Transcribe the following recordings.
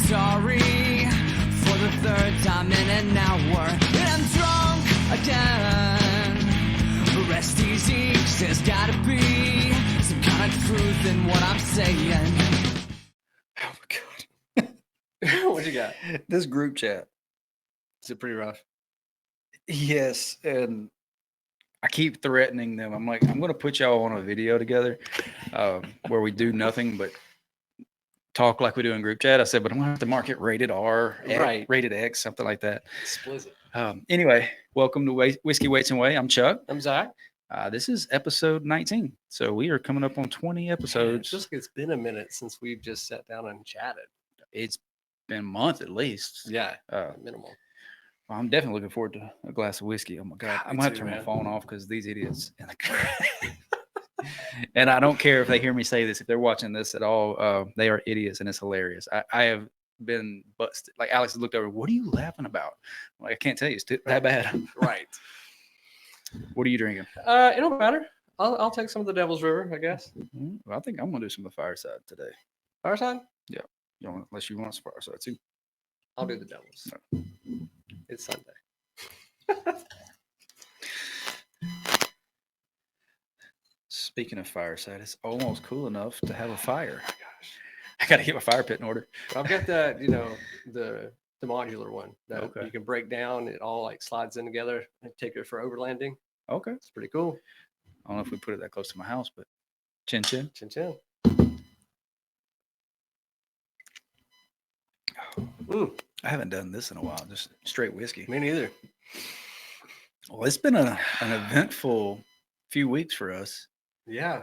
sorry for the third time in an hour. And I'm drunk again. Rest easy, 'cause there's gotta be some kind of truth in what I'm saying. Oh my god. What you got? This group chat. Is it pretty rough? Yes, and I keep threatening them. I'm like, I'm going to put y'all on a video together where we do nothing but talk like we do in group chat. I said, but I'm going to have to mark it rated R, Right. rated X, something like that. Explicit. Anyway, welcome to Whiskey, Weights and Whey. I'm Chuck. I'm Zach. This is episode 19. So we are coming up on 20 episodes. It feels like it's been a minute since we've just sat down and chatted. It's been a month at least. Yeah, minimal. Well, I'm definitely looking forward to a glass of whiskey. Oh my God. I'm going to have to turn my phone off because these idiots. And I don't care if they hear me say this, if they're watching this at all, they are idiots and it's hilarious. I have been busted. Like Alex looked over, what are you laughing about? I'm like, I can't tell you. It's that bad. Right. What are you drinking? It don't matter. I'll take some of the Devil's River, I guess. Well, I think I'm going to do some of the Fireside today. Fireside? Yeah. Unless you want some Fireside too. I'll do the Devil's. No. It's Sunday. Speaking of Fireside, it's almost cool enough to have a fire. Oh my gosh. I got to get my fire pit in order. I've got that, the modular one that you can break down. It all like slides in together and take it for overlanding. Okay. It's pretty cool. I don't know if we put it that close to my house, but chin chin. Chin chin. I haven't done this in a while, just straight whiskey. Me neither. Well, it's been an eventful few weeks for us. Yeah.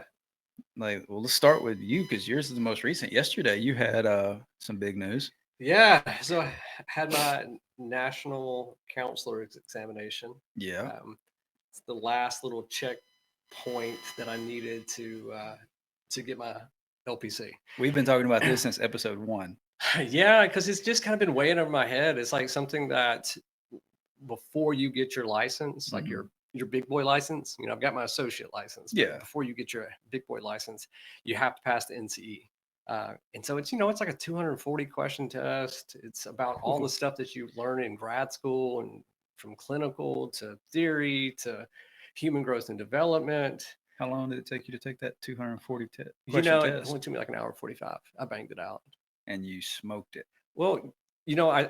Well, let's start with you because yours is the most recent. Yesterday, you had some big news. Yeah. So I had my national counselor examination. Yeah. It's the last little checkpoint that I needed to get my LPC. We've been talking about this since episode 1. Yeah, because it's just kind of been weighing over my head. It's like something that before you get your license, like your big boy license, I've got my associate license. Yeah. Before you get your big boy license, you have to pass the NCE. And so it's like a 240 question test. It's about all the stuff that you learn in grad school and from clinical to theory to human growth and development. How long did it take you to take that 240 test? It went to me like an hour 45. I banged it out. And you smoked it. Well, I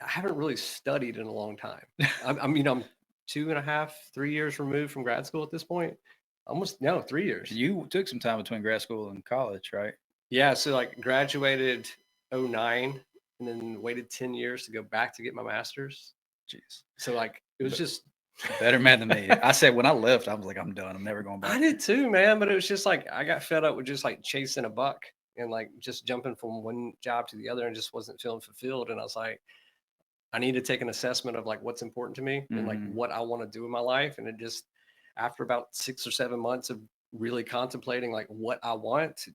haven't really studied in a long time. I'm 2.5, 3 years removed from grad school at this point. 3 years. You took some time between grad school and college, right? Yeah. So like graduated 2009 and then waited 10 years to go back to get my master's. Jeez. So like, it was just better man than me. I said, when I left, I was like, I'm done. I'm never going back. I did too, man. But it was just like, I got fed up with just like chasing a buck and like just jumping from one job to the other and just wasn't feeling fulfilled. And I was like, I need to take an assessment of like what's important to me and like what I want to do in my life. And it just, after about 6 or 7 months of really contemplating like what I want,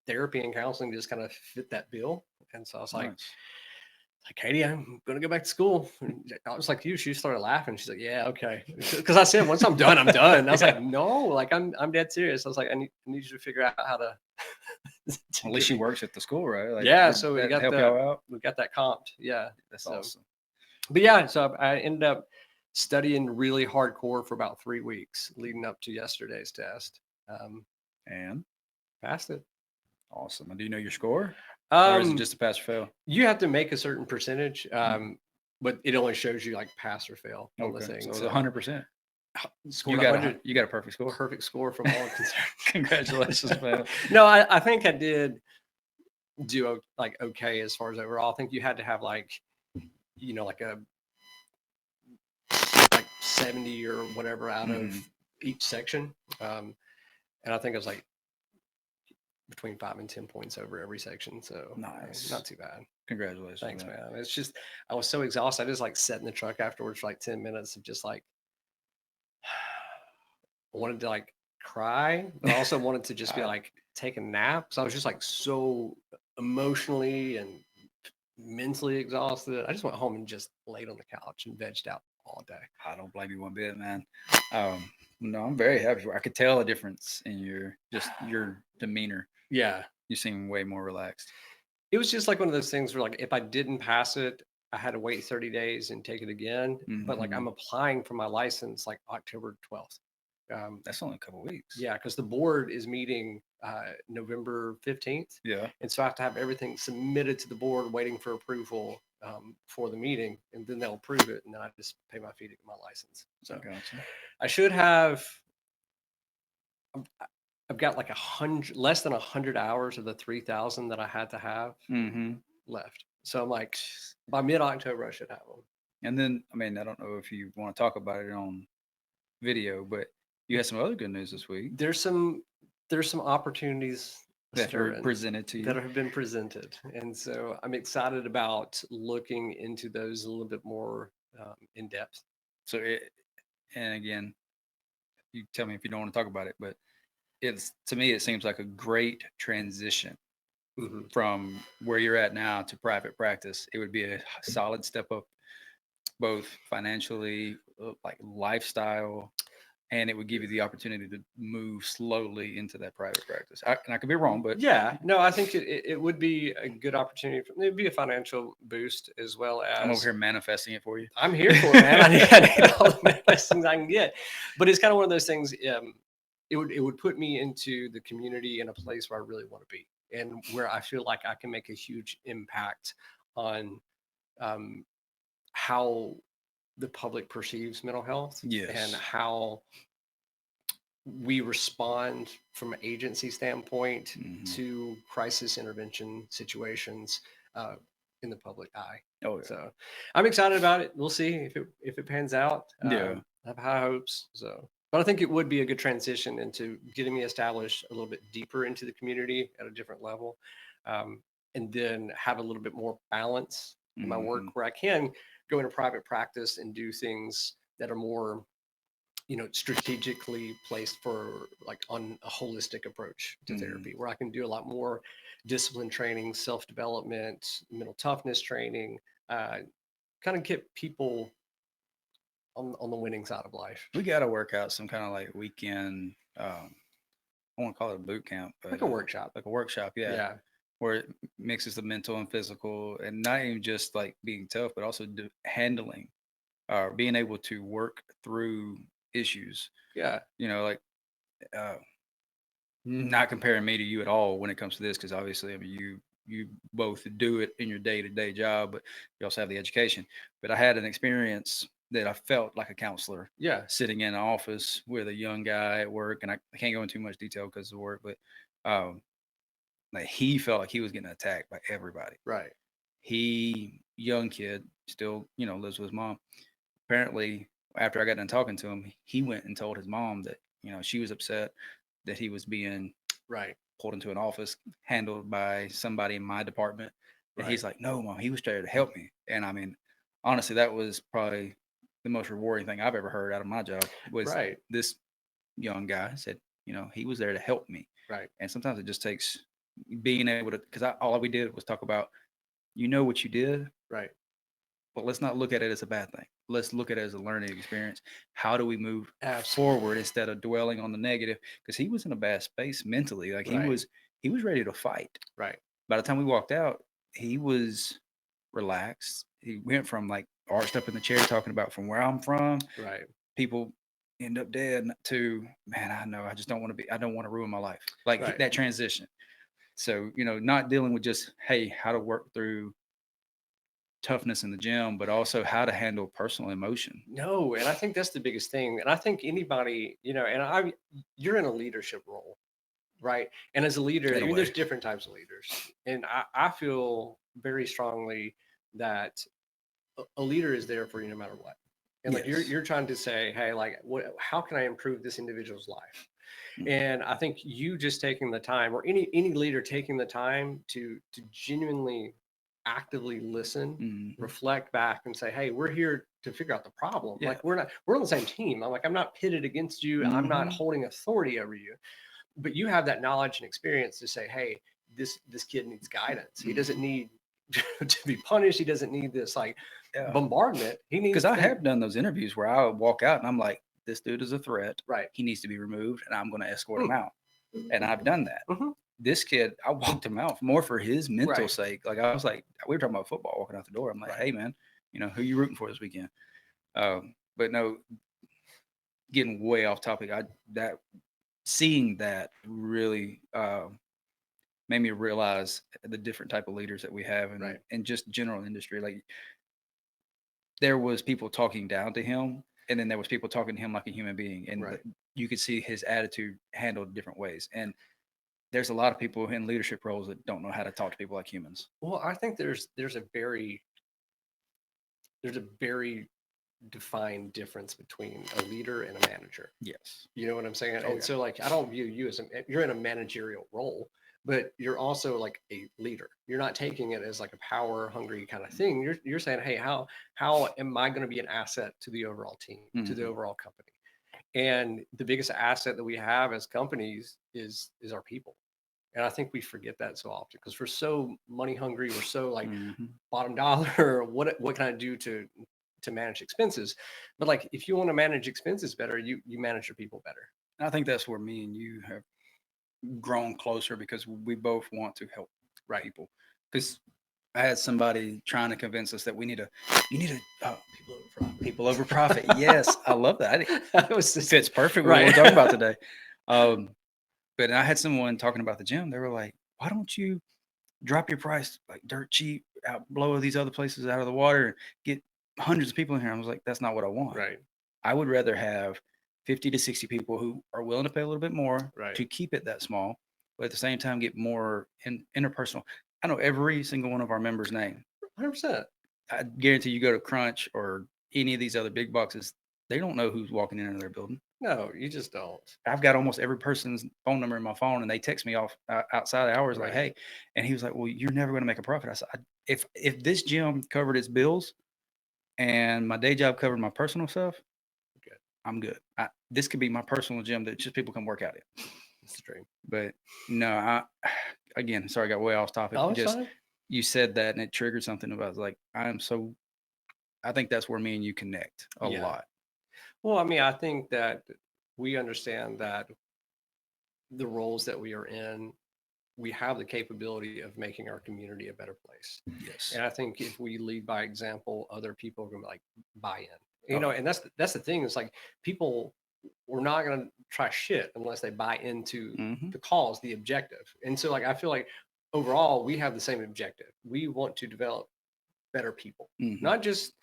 therapy and counseling just kind of fit that bill. And so I was like, Katie, I'm going to go back to school. And I was like, she started laughing. She's like, yeah, okay. Because I said, once I'm done, I'm done. And I was like, no, like I'm dead serious. I was like, I need you to figure out how to. At least she works at the school, right? Like, yeah. So we got we got that comped. Yeah. That's awesome. But yeah, so I ended up studying really hardcore for about 3 weeks leading up to yesterday's test. And passed it. Awesome. And do you know your score? Or is it just a pass or fail? You have to make a certain percentage, but it only shows you like pass or fail on the thing. So it's 100%. You got a perfect score. Perfect score from all concerned. Congratulations, man. No, I think I did do like okay as far as overall. I think you had to have like a like 70 or whatever out of each section, and I think it was like between 5 and 10 points over every section. So nice, not too bad. Congratulations. Thanks, man. It's just I was so exhausted. I just like sat in the truck afterwards for like 10 minutes of just like I wanted to like cry, but I also wanted to just be like take a nap. So I was just like so emotionally and mentally exhausted. I just went home and just laid on the couch and vegged out all day. I don't blame you one bit, man. No, I'm very happy. I could tell a difference in your demeanor. Yeah. You seem way more relaxed. it was just like one of those things where like if I didn't pass it, I had to wait 30 days and take it again. But like I'm applying for my license like October 12th. That's only a couple weeks. Yeah, because the board is meeting November 15th. Yeah. And so I have to have everything submitted to the board, waiting for approval for the meeting, and then they'll approve it, and then I just pay my fee to get my license. So Gotcha. I should have. I've got like less than 100 hours of the 3,000 that I had to have left. So I'm like, by mid-October, I should have them. And then, I mean, I don't know if you want to talk about it on video, but you had some other good news this week There's some opportunities that were presented to you. that have been presented, and so I'm excited about looking into those a little bit more in depth. So, and again, you tell me if you don't want to talk about it, but to me, it seems like a great transition from where you're at now to private practice. It would be a solid step up, both financially, like lifestyle, and it would give you the opportunity to move slowly into that private practice. And I could be wrong, but yeah, no, I think it would be a good opportunity. It'd be a financial boost as well as. I'm over here manifesting it for you. I'm here for it, man. I need all the manifestings I can get, but it's kind of one of those things. It would put me into the community in a place where I really want to be, and where I feel like I can make a huge impact on how the public perceives mental health, and how we respond from an agency standpoint to crisis intervention situations in the public eye. Oh, yeah. So I'm excited about it. We'll see if it pans out. Yeah. I have high hopes. So, but I think it would be a good transition into getting me established a little bit deeper into the community at a different level, and then have a little bit more balance in my work, where I can go into private practice and do things that are more, strategically placed for like on a holistic approach to therapy, where I can do a lot more discipline training, self-development, mental toughness training, kind of get people on the winning side of life. We got to work out some kind of like weekend, I want to call it a boot camp, but Like a workshop. Like a workshop, yeah. Yeah. Where it mixes the mental and physical, and not even just like being tough, but also handling, being able to work through issues. Yeah. Like not comparing me to you at all when it comes to this, because obviously, I mean, you both do it in your day-to-day job, but you also have the education. But I had an experience that I felt like a counselor. Yeah. Sitting in an office with a young guy at work, and I can't go into too much detail because of work, but like he felt like he was getting attacked by everybody. Right. Young kid, still, lives with his mom. Apparently, after I got done talking to him, he went and told his mom that, she was upset that he was being pulled into an office, handled by somebody in my department. And he's like, no, Mom, he was there to help me. And I mean, honestly, that was probably the most rewarding thing I've ever heard out of my job, was this young guy said, he was there to help me. Right. And sometimes it just takes being able to, because all we did was talk about, what you did. Right. But let's not look at it as a bad thing. Let's look at it as a learning experience. How do we move forward instead of dwelling on the negative? Because he was in a bad space mentally. Like he was ready to fight. Right. By the time we walked out, he was relaxed. He went from like arched up in the chair talking about from where I'm from. Right. People end up dead, to, man, I know, I just don't want to ruin my life. Like that transition. So, not dealing with just, hey, how to work through toughness in the gym, but also how to handle personal emotion. No, and I think that's the biggest thing. And I think anybody, you're in a leadership role, right? And as a leader, there's different types of leaders. And I feel very strongly that a leader is there for you no matter what. And like you're trying to say, hey, like how can I improve this individual's life? And I think you just taking the time, or any leader taking the time to genuinely actively listen, reflect back and say, hey, we're here to figure out the problem. Like we're on the same team. I'm not pitted against you. I'm not holding authority over you, but you have that knowledge and experience to say, hey, this kid needs guidance. He doesn't need to be punished. He doesn't need this bombardment. He needs, because I have done those interviews where I would walk out and I'm like, this dude is a threat. Right. He needs to be removed, and I'm going to escort him out. And I've done that. this kid, I walked him out more for his mental Right. sake. Like I was like, we were talking about football walking out the door. I'm like, Right. hey man, who you rooting for this weekend? But no, getting way off topic. Seeing that really made me realize the different type of leaders that we have, and Right. and just general industry. Like there was people talking down to him, and then there was people talking to him like a human being, and Right. you could see his attitude handled different ways. And there's a lot of people in leadership roles that don't know how to talk to people like humans. Well, I think there's a very defined difference between a leader and a manager. Yes. You know what I'm saying? Oh, And yeah. so like I don't view you as you're in a managerial role, but you're also like a leader. You're not taking it as like a power hungry kind of thing. You're saying, hey, how am I going to be an asset to the overall team, to the Mhm. overall company? And the biggest asset that we have as companies is our people. And I think we forget that so often because we're so money hungry. We're so like Mhm. bottom dollar. What can I do to manage expenses? But like if you want to manage expenses better, you manage your people better. I think that's where me and you have grown closer because we both want to help Right. people. Because I had somebody trying to convince us that you need to people over profit. Yes, I love that. That was just, Fits perfect with right. what we're talking about today. But I had someone talking about the gym. They were like, "Why don't you drop your price like dirt cheap, out blow these other places out of the water, and get hundreds of people in here?" I was like, "That's not what I want. Right. I would rather have 50 to 60 people who are willing to pay a little bit more Right. to keep it that small, but at the same time get more interpersonal." I know every single one of our members' name. 100%. I guarantee you go to Crunch or any of these other big boxes, they don't know who's walking into their building. No, you just don't. I've got almost every person's phone number in my phone, and they text me off outside of hours like, Right. "Hey," and he was like, "Well, you're never going to make a profit." I said, "If this gym covered its bills and my day job covered my personal stuff, Good. I'm good. This could be my personal gym that just people come work out in." It's the dream. But no, again, sorry, I got way off topic. Oh, it's Just fine. you said that, and it triggered something about like I think that's where me and you connect a Yeah. lot. Well, I mean, I think that we understand that the roles that we are in, we have the capability of making our community a better place. Yes. And I think if we lead by example, other people are going to like buy in. Oh, And that's the thing. It's like people we're not going to try shit unless they buy into Mhm. the cause, the objective. And so like I feel like overall we have the same objective. We want to develop better people, Mhm. not just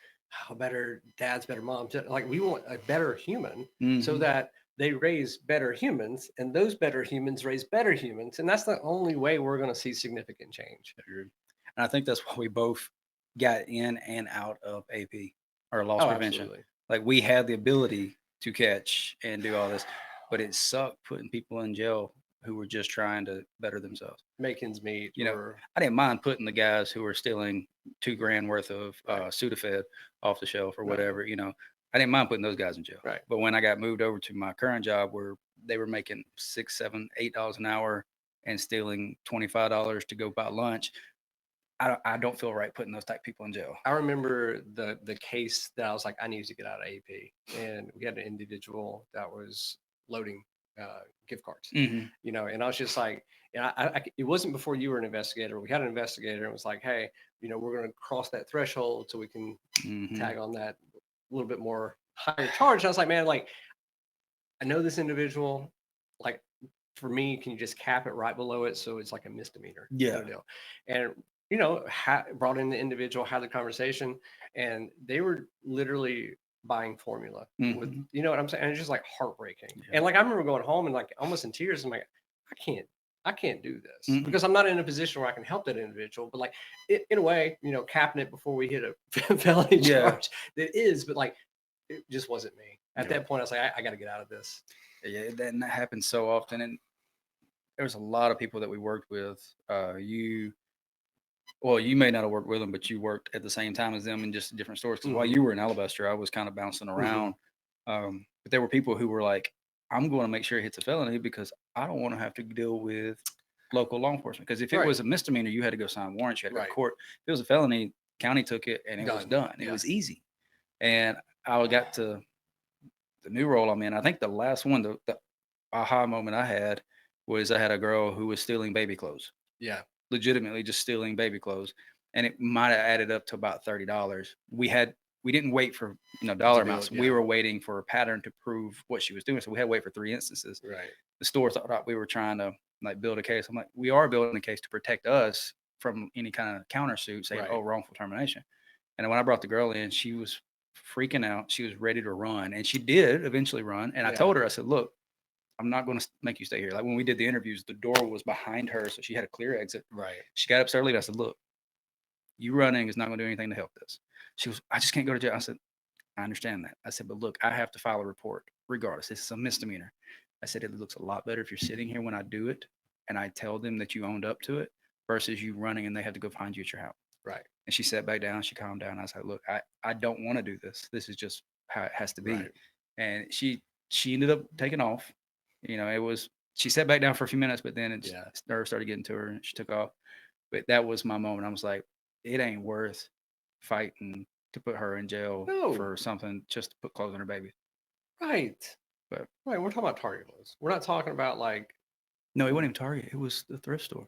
better dads, better moms. Like we want a better human so Mhm. that they raise better humans, and those better humans raise better humans, and that's the only way we're going to see significant change. And I think that's why we both got in and out of AP or loss Oh, prevention. absolutely. Like we had the ability to catch and do all this, but it sucked putting people in jail who were just trying to better themselves. Make ends meet. Or I didn't mind putting the guys who were stealing $2,000 worth of Right. Sudafed off the shelf or No. whatever. I didn't mind putting those guys in jail. Right. But when I got moved over to my current job, where they were making $6, $7, $8 an hour and stealing $25 to go buy lunch, I don't feel right putting those type of people in jail. I remember the case that I was like, I need to get out of AP, and we had an individual that was loading gift cards, Mhm. and I was just like, and it wasn't before you were an investigator. We had an investigator, and it was like, hey, we're going to cross that threshold so we can Mhm. tag on that a little bit more higher charge. And I was like, man, like I know this individual, like for me, can you just cap it right below it so it's like a misdemeanor? Yeah. Kind of deal. And brought in the individual, had the conversation, and they were literally buying formula with, Mhm. you know what I'm saying? And it's just like heartbreaking. Yeah. And like I remember going home and like almost in tears. I'm like, I can't do this Mhm. because I'm not in a position where I can help that individual. But like in a way, capping it before we hit a felony Yeah. charge, it is. But like it just wasn't me. At Yeah. that point, I was like, I got to get out of this. Yeah, that happens so often, and there was a lot of people that we worked with. You may not have worked with them, but you worked at the same time as them in just different stores. Because while Mhm. you were in Alabaster, I was kind of bouncing around. But there were people who were like, "I'm going to make sure it hits a felony because I don't want to have to deal with local law enforcement." Because if it Right. was a misdemeanor, you had to go sign warrants, you had to go Right. to court. If it was a felony, county took it and it was done. It Yeah. was easy. And I got to the new role I'm in. I think the last one, the aha moment I had was I had a girl who was stealing baby clothes, Yeah. legitimately just stealing baby clothes, and it might have added up to about $30. We didn't wait for dollar build, amounts. We yeah. were waiting for a pattern to prove what she was doing. So we had to wait for 3 instances. Right. The store thought we were trying to like build a case. I'm like, we are building a case to protect us from any kind of countersuit saying, Right. oh, wrongful termination. And when I brought the girl in, she was freaking out. She was ready to run, and she did eventually run. And I Yeah. told her, I said, look, I'm not going to make you stay here. Like when we did the interviews, the door was behind her, so she had a clear exit. Right. She got upstairs leaving. I said, look, you running is not going to do anything to help this. She was, I just can't go to jail. I said, I understand that. I said, but look, I have to file a report regardless. This is a misdemeanor. I said, it looks a lot better if you're sitting here when I do it and I tell them that you owned up to it versus you running and they have to go find you at your house. Right. And she sat back down. She calmed down. I was like, look, I don't want to do this. This is just how it has to be. Right. And she ended up taking off. She sat back down for a few minutes, but then nerves started getting to her and she took off. But that was my moment. I was like, it ain't worth fighting to put her in jail for something just to put clothes on her baby. Right. But right. We're talking about Target clothes. We're not talking about like. No, it wasn't even Target. It was the thrift store.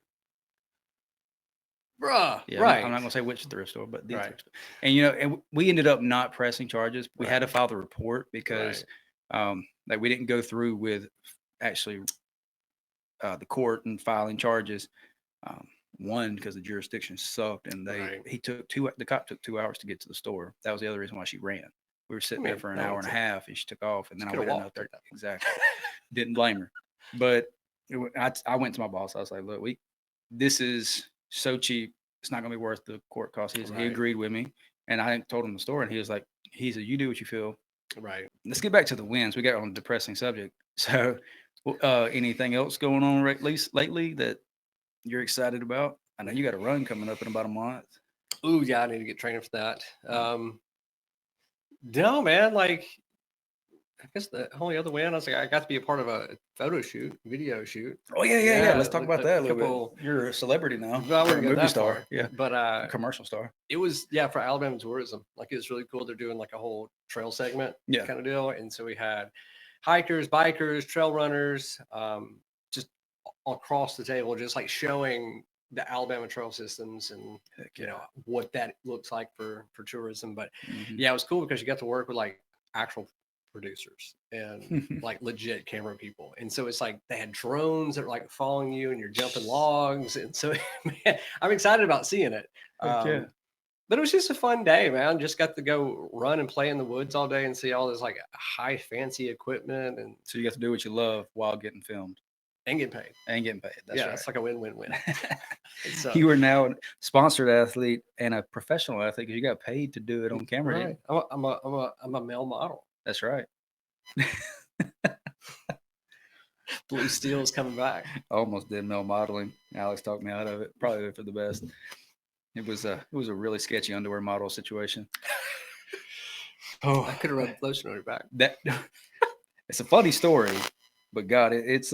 Bruh. Yeah, right. I'm not gonna say which thrift store, but the Right. thrift store. And and we ended up not pressing charges. We had to file the report because like we didn't go through with actually the court and filing charges. One, because the jurisdiction sucked, and the cop took 2 hours to get to the store. That was the other reason why she ran. We were sitting there for an hour and a half, and she took off, and then I waited another 30. Exactly. Didn't blame her, but I went to my boss. I was like, look, this is so cheap. It's not going to be worth the court costs. He agreed with me, and I told him the story, and he said, you do what you feel. Right. Let's get back to the wins. We got on a depressing subject. So, anything else going on lately that you're excited about? I know you got a run coming up in about a month. Ooh, yeah, I need to get training for that. No, man, like I guess the only other win, I was like, I got to be a part of a video shoot. Oh yeah. Let's talk about that a little bit. You're a celebrity now. Well, I wouldn't a go movie that star. far, Yeah, but a commercial star. It was for Alabama tourism. Like it was really cool. They're doing like a whole trail segment, kind of deal. And so we had hikers, bikers, trail runners, just across the table, just like showing the Alabama trail systems and what that looks like for tourism. But it was cool because you got to work with like actual producers and like legit camera people. And so it's like they had drones that were like following you and you're jumping logs. And so man, I'm excited about seeing it. But it was just a fun day, man. Just got to go run and play in the woods all day and see all this like high fancy equipment. And so you got to do what you love while getting filmed. And getting paid. That's right. It's like a win-win-win. So, you are now a sponsored athlete and a professional athlete because you got paid to do it on camera. Right. I'm a male model. That's right. Blue Steel is coming back. I almost did male modeling. Alex talked me out of it. Probably for the best. It was a really sketchy underwear model situation. I could have rubbed lotion on your back. It's a funny story, but God, it's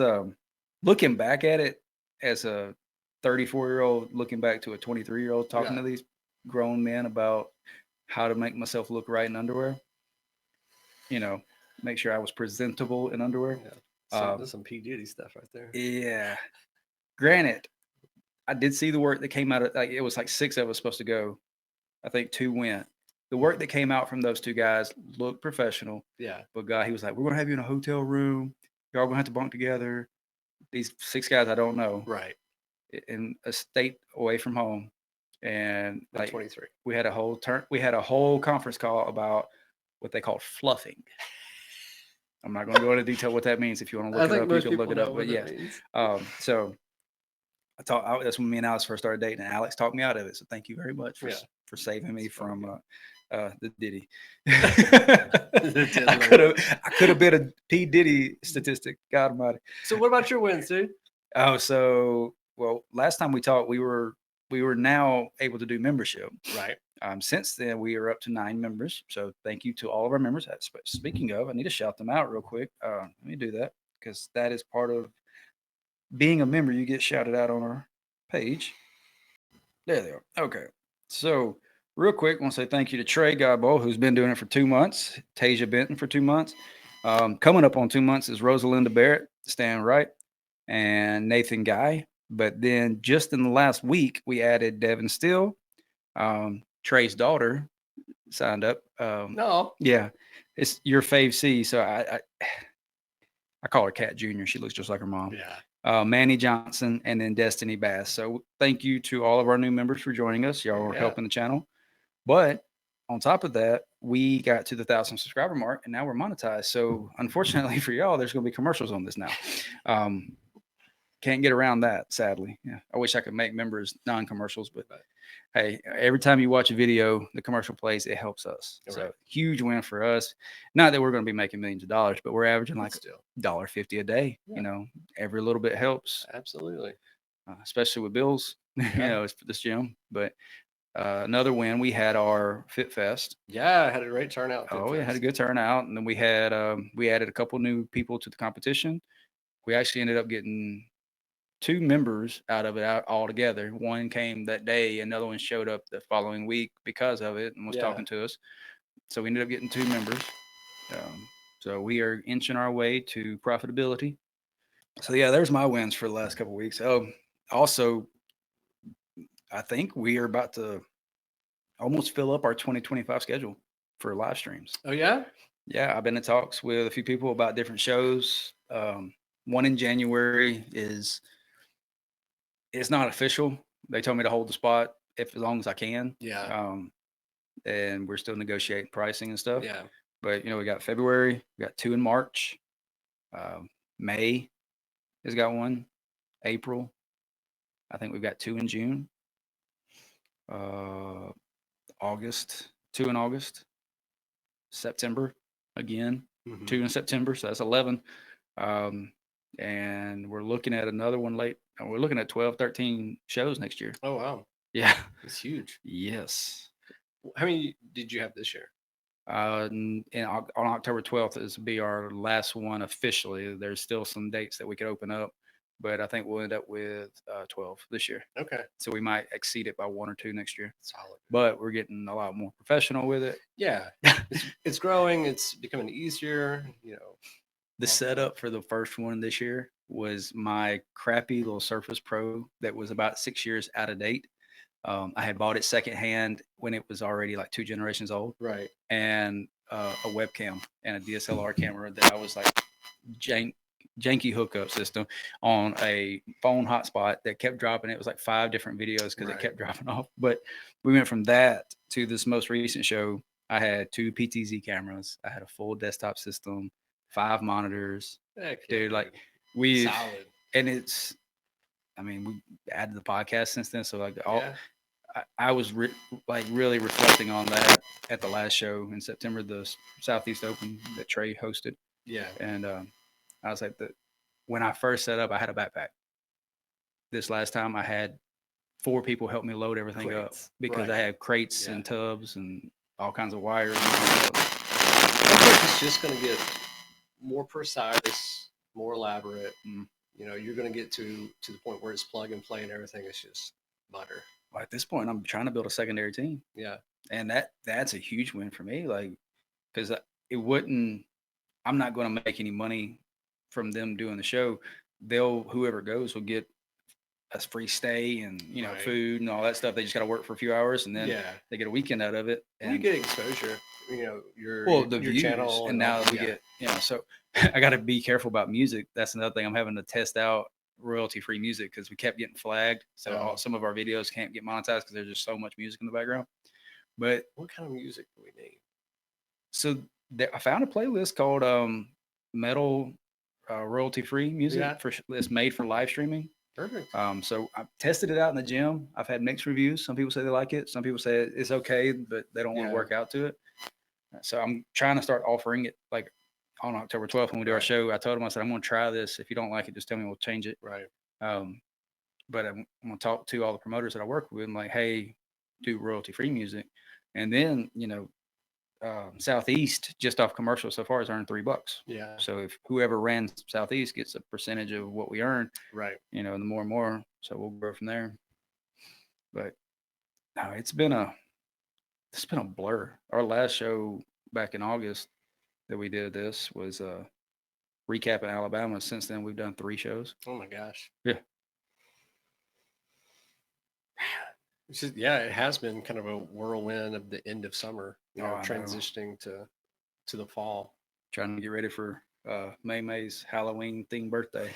looking back at it as a 34-year-old, looking back to a 23-year-old, talking to these grown men about how to make myself look right in underwear. Make sure I was presentable in underwear. There's some P. Diddy stuff right there. Yeah. Granted, I did see the work that came out of it was like 6 of us supposed to go. I think 2 went. The work that came out from those 2 guys looked professional. Yeah. But God, he was like, we're going to have you in a hotel room. Y'all going to have to bunk together. These 6 guys I don't know. Right. In a state away from home. And like 23. We had a whole conference call about what they call fluffing. I'm not going to go into detail what that means. If you want to look it up, you can look it up. But yeah. So that's when me and Alex first started dating, and Alex talked me out of it. So thank you very much for saving me from the Diddy. I could have been a P. Diddy statistic. God almighty. So what about your wins, dude? Last time we talked, we were now able to do membership. Right. Since then, we are up to 9 members. So thank you to all of our members. Speaking of, I need to shout them out real quick. Let me do that because that is part of being a member. You get shouted out on our page. There they are. Okay. So real quick, I want to say thank you to Trey Guybo, who's been doing it for 2 months. Tasia Benton for 2 months. Coming up on 2 months is Rosalinda Barrett, stand right. and Nathan Guy. But then just in the last week, we added Devin Steele, Trey's daughter signed up. No. Yeah, it's your fave C. So I call her Cat Junior. She looks just like her mom. Yeah. Manny Johnson, and then Destiny Bass. So thank you to all of our new members for joining us. Y'all are Yeah. helping the channel. But on top of that, we got to the 1,000 subscriber mark, and now we're monetized. So unfortunately for y'all, there's going to be commercials on this now. Can't get around that, sadly. Yeah, I wish I could make members non-commercials, but hey, every time you watch a video, the commercial plays, it helps us. Right. So huge win for us. Not that we're going to be making millions of dollars, but we're averaging like Still. $1.50 a day. Yeah. You know, every little bit helps, Absolutely. especially with bills. You know, it's for this gym. But another win, we had our Fit Fest. Yeah, I had a great turnout. Oh, yeah, had a good turnout, and then we had we added a couple new people to the competition. We actually ended up getting 2 members out of it altogether. One came that day, another one showed up the following week because of it and was talking to us. So we ended up getting 2 members. So we are inching our way to profitability. So yeah, there's my wins for the last couple of weeks. Also, I think we are about to almost fill up our 2025 schedule for live streams. Oh yeah? Yeah, I've been in talks with a few people about different shows. One in January it's not official. They told me to hold the spot as long as I can. Yeah. And we're still negotiating pricing and stuff. Yeah. But we got February, we got 2 in March, May has got one, April. I think we've got 2 in June, August, 2 in August, September again, Mhm. 2 in September. So that's 11. And we're looking at another one late. We're looking at 12, 13 shows next year. Oh wow. Yeah. It's huge. Yes. How many did you have this year? On October 12th is be our last one officially. There's still some dates that we could open up, but I think we'll end up with 12 this year. Okay. So we might exceed it by 1 or 2 next year. Solid. But we're getting a lot more professional with it. Yeah. It's growing. It's becoming easier. The setup for the first one this year was my crappy little Surface Pro that was about 6 years out of date. I had bought it secondhand when it was already like 2 generations old. Right. And a webcam and a DSLR camera that I was like janky hookup system on a phone hotspot that kept dropping. It was like 5 different videos because it kept dropping off. But we went from that to this most recent show. I had 2 PTZ cameras. I had a full desktop system, 5 monitors. Heck Dude, yeah, like we solid. and it's, I mean, we added the podcast since then. So like I was really reflecting on that at the last show in September, the Southeast Open that Trey hosted. Yeah. And I was like, when I first set up, I had a backpack. This last time I had 4 people help me load everything up because I had crates and tubs and all kinds of wires. I think it's just going to get more precise, more elaborate. You're going to get to the point where it's plug and play and everything is just butter. Well, at this point, I'm trying to build a secondary team. Yeah. And that's a huge win for me. Like, because I'm not going to make any money from them doing the show. Whoever goes will get a free stay and, food and all that stuff. They just got to work for a few hours and then they get a weekend out of it. And you get exposure, your views, channel. And now we get, so I got to be careful about music. That's another thing I'm having to test out royalty-free music because we kept getting flagged. So some of our videos can't get monetized because there's just so much music in the background. But what kind of music do we need? So I found a playlist called metal royalty-free music it's made for live streaming. Perfect. So I tested it out in the gym. I've had mixed reviews. Some people say they like it. Some people say it's okay, but they don't want to work out to it. So I'm trying to start offering it like on October 12th when we do our show. I told them, I said, I'm going to try this. If you don't like it, just tell me, we'll change it. Right. But I'm going to talk to all the promoters that I work with. I'm like, hey, do royalty-free music. And then, Southeast just off commercial so far has earned $3. Yeah. So if whoever ran Southeast gets a percentage of what we earn, right? The more and more, so we'll grow from there. But no, it's been a blur. Our last show back in August that we did this was recap in Alabama. Since then, we've done 3 shows. Oh my gosh. Yeah. It's just, yeah, it has been kind of a whirlwind of the end of summer, Oh, I know. transitioning to the fall. Trying to get ready for May's Halloween themed birthday.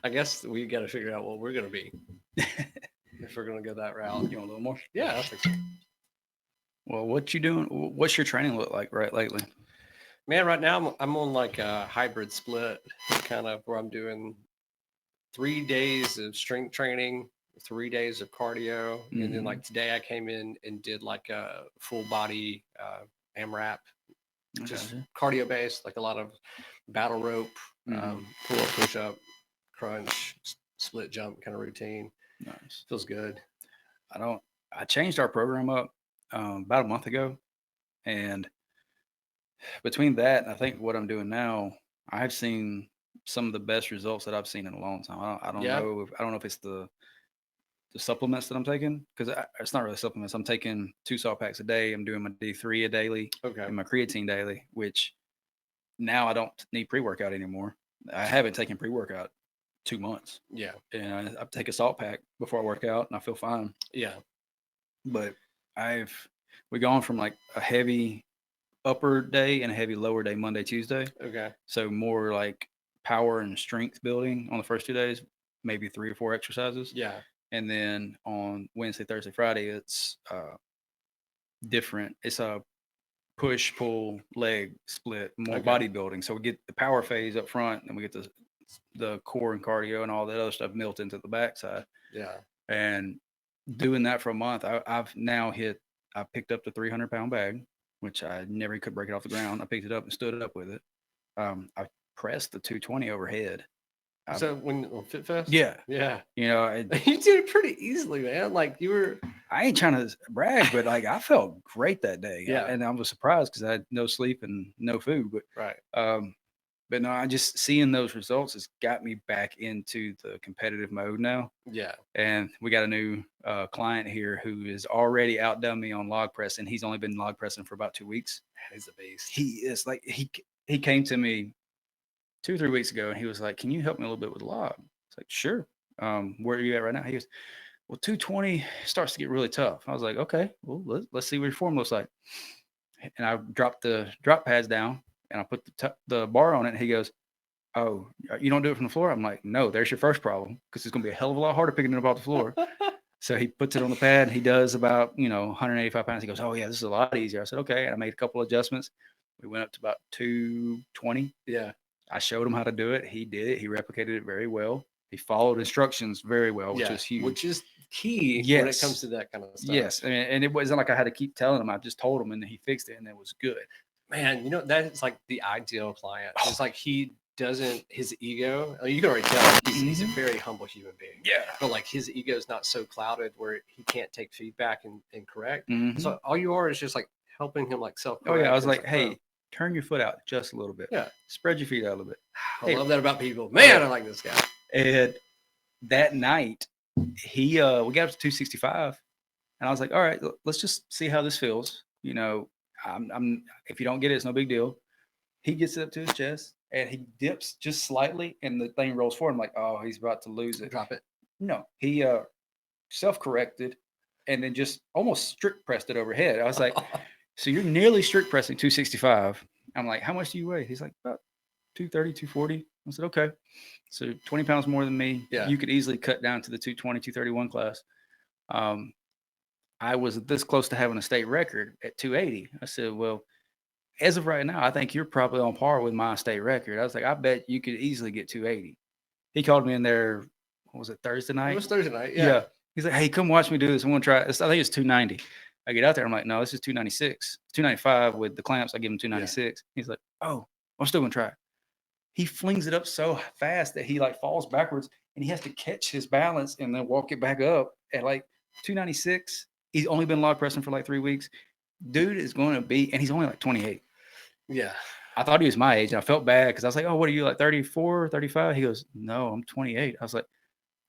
I guess we got to figure out what we're going to be if we're going to go that route. You want a little more? Yeah, I think so. Well, what you doing? What's your training look like lately? Man, right now I'm on like a hybrid split, kind of where I'm doing 3 days of strength training, 3 days of cardio, and then like today I came in and did like a full body AMRAP, just cardio based, like a lot of battle rope, pull up, push up, crunch, split jump kind of routine. Nice. Feels good. I changed our program up about a month ago, and between that and I think what I'm doing now, I've seen some of the best results that I've seen in a long time. I don't know if it's the supplements that I'm taking, because it's not really supplements. I'm taking 2 salt packs a day. I'm doing my D3 a daily, and my creatine daily, which now I don't need pre-workout anymore. I haven't taken pre-workout 2 months. Yeah. And I take a salt pack before I work out and I feel fine. Yeah. But we've gone from like a heavy upper day and a heavy lower day Monday, Tuesday. Okay. So more like power and strength building on the first 2 days, maybe 3 or 4 exercises. Yeah. And then on Wednesday, Thursday, Friday, it's different. It's a push, pull, leg split, more bodybuilding. So we get the power phase up front, and we get the core and cardio and all that other stuff built into the backside. Yeah. And doing that for a month, I picked up the 300-pound bag, which I never could break it off the ground. I picked it up and stood it up with it. I pressed the 220 overhead. So when on Fit Fest? Yeah. Yeah. You know, you did it pretty easily, man. Like I ain't trying to brag, but like I felt great that day. Yeah. And I was surprised because I had no sleep and no food. But right. But no, I just seeing those results has got me back into the competitive mode now. Yeah. And we got a new client here who is already outdone me on log pressing. He's only been log pressing for about 2 weeks. He's a beast. He is like, he came to me 2 or 3 weeks ago and he was like, "Can you help me a little bit with log?" It's like, "Sure." Where are you at right now? He goes, "Well, 220 starts to get really tough." I was like, "Okay, well, let's see what your form looks like." And I dropped the drop pads down and I put the bar on it. And he goes, "Oh, you don't do it from the floor?" I'm like, "No, there's your first problem, because it's going to be a hell of a lot harder picking it up off the floor." So he puts it on the pad. He does about 185 pounds. He goes, "Oh yeah, this is a lot easier." I said, "Okay." And I made a couple of adjustments. We went up to about 220. Yeah. I showed him how to do it. He did it. He replicated it very well. He followed instructions very well, which is huge. Which is key when it comes to that kind of stuff. Yes. And it wasn't like I had to keep telling him. I just told him, and then he fixed it, and it was good. Man, that is like the ideal client. It's like his ego, you can already tell he's a very humble human being. Yeah. But like his ego is not so clouded where he can't take feedback and correct. Mm-hmm. So all you are is just like helping him like self-correct. Oh yeah. I was like, "Hey, turn your foot out just a little bit. Yeah. Spread your feet out a little bit." I love that about people. Man, I like this guy. And that night, we got up to 265, and I was like, "All right, let's just see how this feels." I'm if you don't get it, it's no big deal. He gets it up to his chest and he dips just slightly, and the thing rolls forward. I'm like, "Oh, he's about to lose it." Drop it. No, he self-corrected and then just almost strict pressed it overhead. I was like, "So you're nearly strict pressing 265. I'm like, "How much do you weigh?" He's like, "About 230, 240. I said, "Okay." So 20 pounds more than me. Yeah. You could easily cut down to the 220, 231 class. I was this close to having a state record at 280. I said, "Well, as of right now, I think you're probably on par with my state record." I was like, "I bet you could easily get 280. He called me in there, what was it, Thursday night? It was Thursday night, yeah. He's like, "Hey, come watch me do this. I want to try it." I think it's 290. I get out there. I'm like, "No, this is 296. 295 with the clamps. I give him 296. He's like, "Oh, I'm still going to try it." He flings it up so fast that he like falls backwards and he has to catch his balance and then walk it back up at like 296. He's only been log pressing for like 3 weeks. Dude is going to be, and he's only like 28. Yeah. I thought he was my age, and I felt bad because I was like, "Oh, what are you, like 34, 35? He goes, "No, I'm 28. I was like,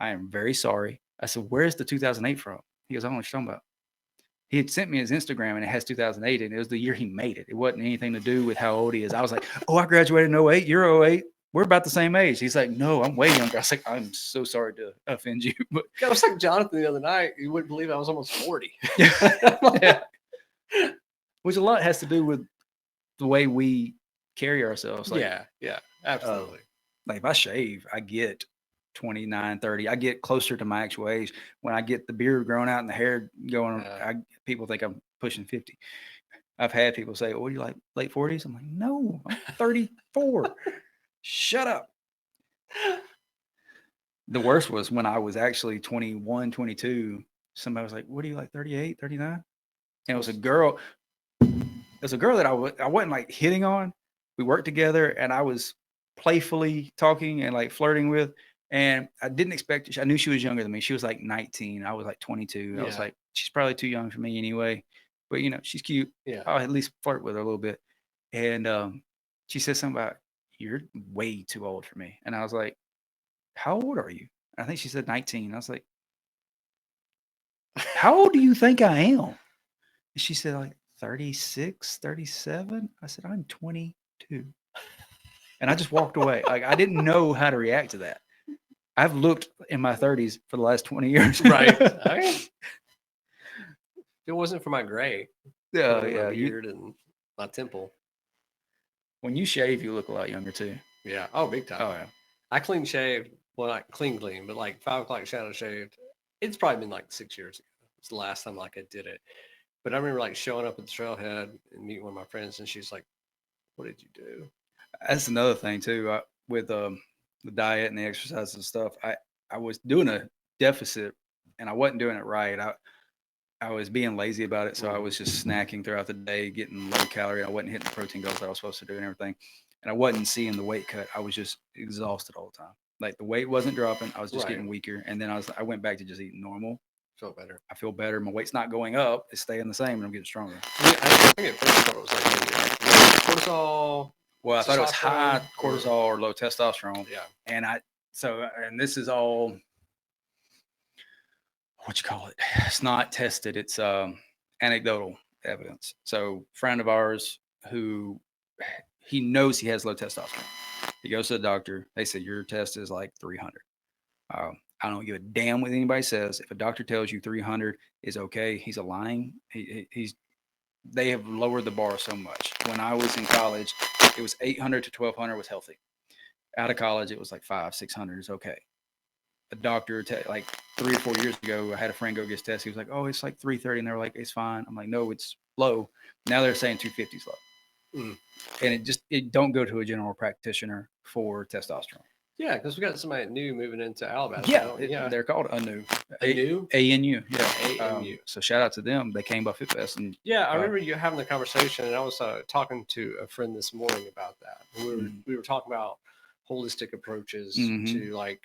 "I am very sorry." I said, "Where's the 2008 from?" He goes, "I don't know what you're talking about." he had sent me his Instagram, and it has 2008, and it was the year he made it. It wasn't anything to do with how old he is. I was like, oh, I graduated in 08. You're 08. We're about the same age. He's like, no, I'm way younger. I was like, I'm so sorry to offend you. But I was like Jonathan the other night. You wouldn't believe I was almost 40. yeah. Which a lot has to do with the way we carry ourselves. Like, yeah, absolutely. like if I shave, I get 29, 30. I get closer to my actual age. When I get the beard growing out and the hair going, people think I'm pushing 50. I've had people say, "What are you like, late 40s?" I'm like, no, I'm 34. Shut up. The worst was when I was actually 21, 22. Somebody was like, what are you like, 38, 39? And it was a girl. It was a girl that I wasn't like hitting on. We worked together, and I was playfully talking and like flirting with. And I didn't expect it. I knew she was younger than me. She was like 19. I was like 22. I was like, she's probably too young for me anyway. But you know, she's cute. Yeah. I'll at least flirt with her a little bit. And she said something about, you're way too old for me. And I was like, how old are you? I think she said 19. I was like, how old do you think I am? And she said like 36, 37. I said, I'm 22. And I just walked away. Like, I didn't know how to react to that. I've looked in my 30s for the last 20 years. Right. If it wasn't for my gray, Yeah, my yeah. beard and my temple. When you shave, you look a lot younger too. Yeah. Oh, big time. Oh yeah. I clean shaved. Well, not clean, but like 5 o'clock shadow shaved. It's probably been like 6 years ago. It's the last time like I did it. But I remember like showing up at the trailhead and meeting one of my friends, and she's like, "What did you do?" That's another thing too. With the diet and the exercise and stuff, I was doing a deficit, and I wasn't doing it right. I was being lazy about it, so I was just snacking throughout the day, getting low calorie. I wasn't hitting the protein goals that I was supposed to do and everything, and I wasn't seeing the weight cut. I was just exhausted all the time. Like the weight wasn't dropping. I was just getting weaker, and then I went back to just eating normal. Felt better. I feel better. My weight's not going up; it's staying the same, and I'm getting stronger. I think at first I thought it was like maybe cortisol. Well, I thought it was high cortisol or low testosterone. Yeah. And this is all, what you call it? It's not tested. It's anecdotal evidence. So a friend of ours who, he knows he has low testosterone. He goes to the doctor. They said, your test is like 300. I don't give a damn what anybody says. If a doctor tells you 300 is okay, he's lying. They have lowered the bar so much. When I was in college, it was 800 to 1200 was healthy. Out of college, it was like 500, 600 is okay. A doctor, like 3 or 4 years ago, I had a friend go get his test. He was like, oh, it's like 330. And they were like, it's fine. I'm like, no, it's low. Now they're saying 250 is low. And it don't go to a general practitioner for testosterone. Yeah, because we got somebody new moving into Alabama. Yeah, they're called ANU. ANU? ANU, yeah. ANU. So shout out to them. They came by FitFest. And I remember you having the conversation, and I was talking to a friend this morning about that. We were talking about holistic approaches to like,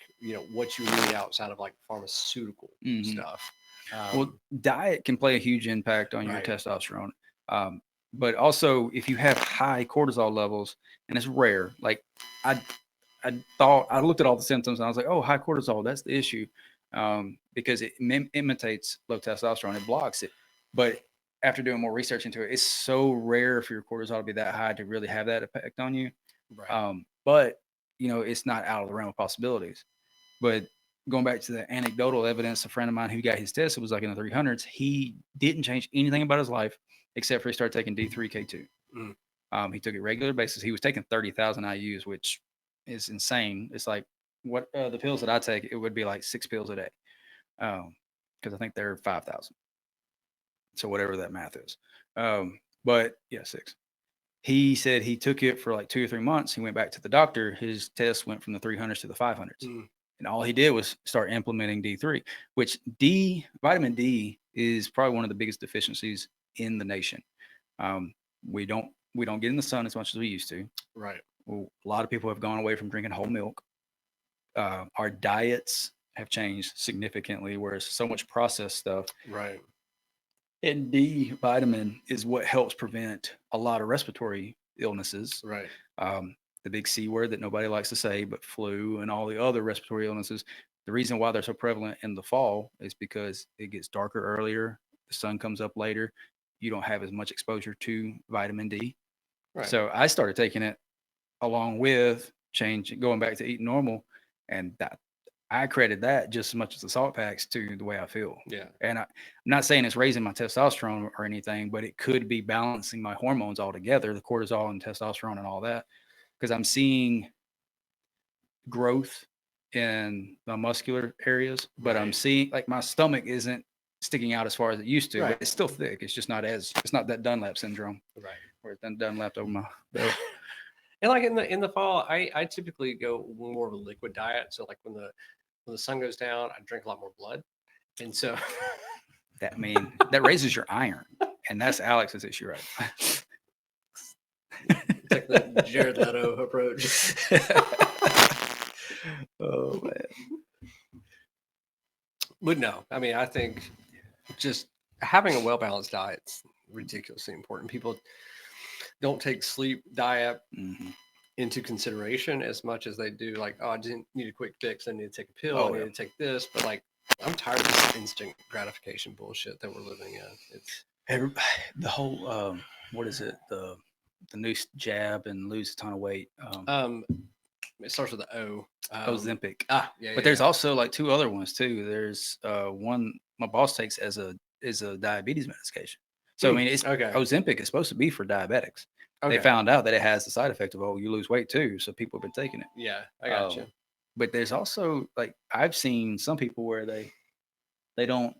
what you need outside of like pharmaceutical stuff. Well, diet can play a huge impact on your testosterone. But also if you have high cortisol levels, and it's rare, like I looked at all the symptoms and I was like, oh, high cortisol, that's the issue. Because it imitates low testosterone, it blocks it. But after doing more research into it, it's so rare for your cortisol to be that high to really have that effect on you. Right. But it's not out of the realm of possibilities. But going back to the anecdotal evidence, a friend of mine who got his test, it was like in the 300s. He didn't change anything about his life except for he started taking D3, K2. He took it regular basis. He was taking 30,000 IUs, which is insane. It's like what the pills that I take, it would be like 6 pills a day. Because I think they're 5,000. So whatever that math is. But yeah, 6. He said he took it for like 2 or 3 months. He went back to the doctor. His test went from the 300s to the 500s. And all he did was start implementing D3, which vitamin D is probably one of the biggest deficiencies in the nation. We don't get in the sun as much as we used to. Right. Well, a lot of people have gone away from drinking whole milk. Our diets have changed significantly, whereas so much processed stuff. Right. And D vitamin is what helps prevent a lot of respiratory illnesses. Right. The big C word that nobody likes to say, but flu and all the other respiratory illnesses. The reason why they're so prevalent in the fall is because it gets darker earlier. the sun comes up later, you don't have as much exposure to vitamin D. Right. So I started taking it along with going back to eating normal, and that I credit that just as much as the salt packs to the way I feel. Yeah. And I'm not saying it's raising my testosterone or anything, but it could be balancing my hormones altogether, the cortisol and testosterone and all that, because I'm seeing growth in the muscular areas, but I'm Right. seeing like my stomach isn't sticking out as far as it used to, Right. but it's still thick. It's just it's not that Dunlap syndrome Right. where it's Dunlap over my belly. And like in the fall, I typically go more of a liquid diet. So like when the sun goes down, I drink a lot more blood, and so That raises your iron, and that's Alex's issue, right? it's like the Jared Leto approach. Oh man. But no, I mean, I think just having a well balanced diet is ridiculously important. People don't take sleep diet Mhm. into consideration as much as they do. Like, oh, I didn't need a quick fix. I need to take a pill. Oh, I yeah. need to take this. But like, I'm tired of this instant gratification bullshit that we're living in. It's The whole what is it? The new jab and lose a ton of weight. it starts with the O. Ozempic. Yeah. But there's also like two other ones too. There's one my boss takes as a diabetes medication. So I mean, it's okay. Ozempic is supposed to be for diabetics. Okay. They found out that it has the side effect of you lose weight too, so people have been taking it. Yeah, I got you. But there's also like I've seen some people where they don't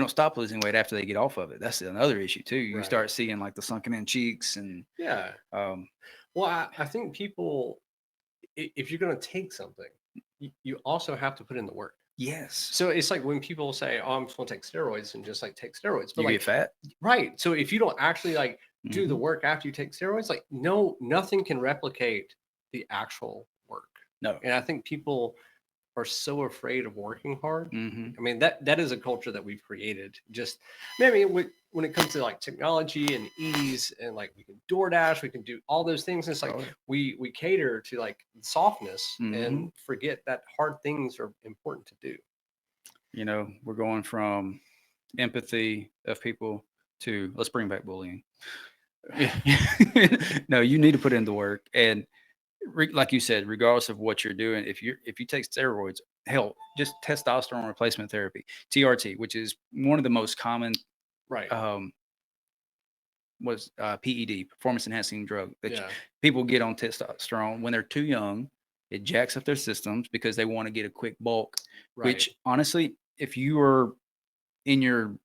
stop losing weight after they get off of it. That's another issue too. You Right. start seeing like the sunken in cheeks and Yeah. Well, I think people, if you're going to take something, you also have to put in the work. yes. So it's like when people say, "Oh, I'm just going to take steroids," and just like take steroids, but You like get fat. right. So if you don't actually like do the Mhm. work after you take steroids, like nothing can replicate the actual work. No. And I think people are so afraid of working hard. Mhm. I mean, that is a culture that we've created. Just maybe when it comes to like technology and ease and like we can DoorDash, we can do all those things. It's like Oh, yeah. we cater to like softness Mhm. and forget that hard things are important to do. You know, we're going from empathy of people to let's bring back bullying. No, you need to put in the work, and like you said, regardless of what you're doing, if you take steroids, hell, just testosterone replacement therapy, TRT, which is one of the most common Right. was PED, performance enhancing drug that Yeah. people get on testosterone when they're too young. It jacks up their systems because they want to get a quick bulk. Right. Which honestly, if you are in your